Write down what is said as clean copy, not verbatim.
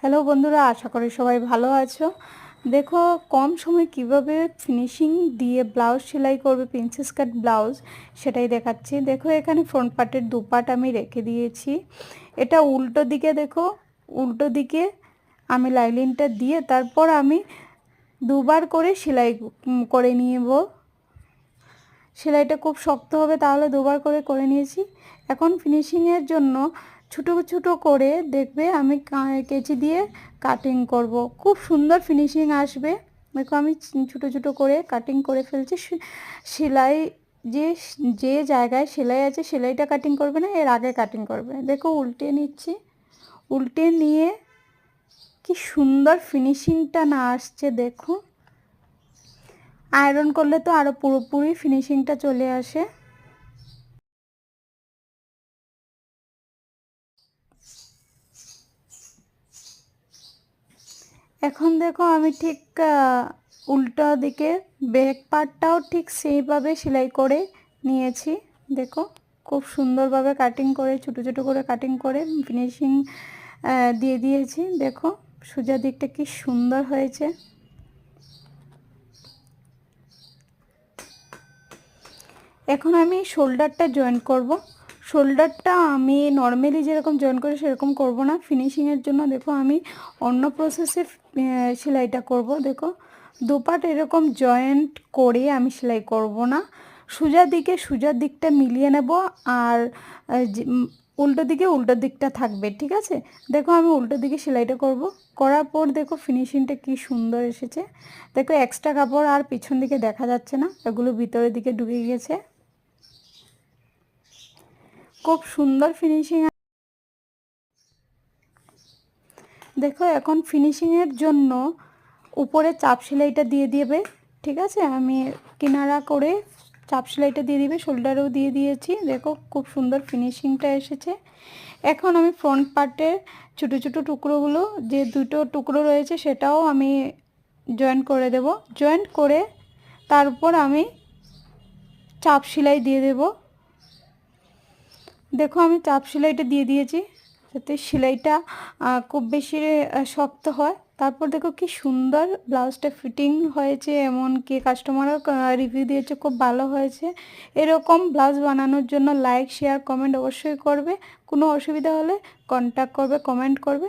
Hello বন্ধুরা, আশা করি সবাই ভালো আছো। দেখো, কম সময়ে কিভাবে ফিনিশিং দিয়ে ব্লাউজ সেলাই করবে, প্রিন্সেস কাট ব্লাউজ, সেটাই দেখাচ্ছি। দেখো, এখানে ফ্রন্ট পার্টের দু পার্ট আমি রেখে দিয়েছি। এটা উল্টো দিকে, দেখো উল্টো দিকে আমি লাইলিনটা দিয়ে তারপর আমি দুবার করে সেলাই করে নিব। সেলাইটা খুব শক্ত হবে, তাহলে দুবার করে করে নিয়েছি। এখন ফিনিশিংয়ের জন্য ছোটো ছোটো করে দেখবে আমি কেচি দিয়ে কাটিং করব, খুব সুন্দর ফিনিশিং আসবে। দেখো আমি ছোটো ছোটো করে কাটিং করে ফেলছি। সেলাই যে যে জায়গায় সেলাই আছে সেলাইটা কাটিং করবে না, এর আগে কাটিং করবে। দেখো উল্টে নিচ্ছি, উল্টে নিয়ে কি সুন্দর ফিনিশিংটা না আসছে দেখো। আয়রন করলে তো আরও পুরোপুরি ফিনিশিংটা চলে আসে। এখন দেখো আমি ঠিক উল্টো দিকে ব্যাক পার্টটাও ঠিক সেইভাবে সেলাই করে নিয়েছি। দেখো খুব সুন্দরভাবে কাটিং করে ছোটো ছোটো করে কাটিং করে ফিনিশিং দিয়ে দিয়েছি। দেখো সোজা দিকটা কি সুন্দর হয়েছে। এখন আমি শোল্ডারটা জয়েন করব। শোল্ডারটা আমি নর্মালি যেরকম জয়েন করি সেরকম করব না, ফিনিশিংয়ের জন্য দেখো আমি অন্য প্রসেসে সেলাইটা করব। দেখো দুপাট এরকম জয়েন্ট করে আমি সেলাই করব না, সোজা দিকটা মিলিয়ে নেব, আর উল্টো দিকে উল্টো দিকটা থাকবে, ঠিক আছে। দেখো আমি উল্টো দিকে সেলাইটা করব, করার পর দেখো ফিনিশিংটা কি সুন্দর এসেছে। দেখো এক্সট্রা কাপড় আর পিছন দিকে দেখা যাচ্ছে না, এগুলো ভিতরের দিকে ঢুকে গেছে। খুব সুন্দর ফিনিশিং। দেখো এখন ফিনিশিংয়ের জন্য উপরে চাপ সেলাইটা দিয়ে দেবে, ঠিক আছে। আমি কিনারা করে চাপ সেলাইটা দিয়ে দিবে, শোল্ডারেও দিয়ে দিয়েছি। দেখো খুব সুন্দর ফিনিশিংটা এসেছে। এখন আমি ফ্রন্ট পার্টের ছোটো ছোটো টুকরোগুলো, যে দুটো টুকরো রয়েছে সেটাও আমি জয়েন করে দেব। জয়েন করে তারপর আমি চাপ সেলাই দিয়ে দেব। দেখো আমি চাপ সেলাইটা দিয়ে দিয়েছি যাতে সেলাইটা খুব বেশি শক্ত হয়। তারপর দেখো কি সুন্দর ব্লাউজটা ফিটিং হয়েছে, এমনকি কাস্টমারও রিভিউ দিয়েছে খুব ভালো হয়েছে। এরকম ব্লাউজ বানানোর জন্য লাইক শেয়ার কমেন্ট অবশ্যই করবে। কোনো অসুবিধা হলে কন্ট্যাক্ট করবে, কমেন্ট করবে।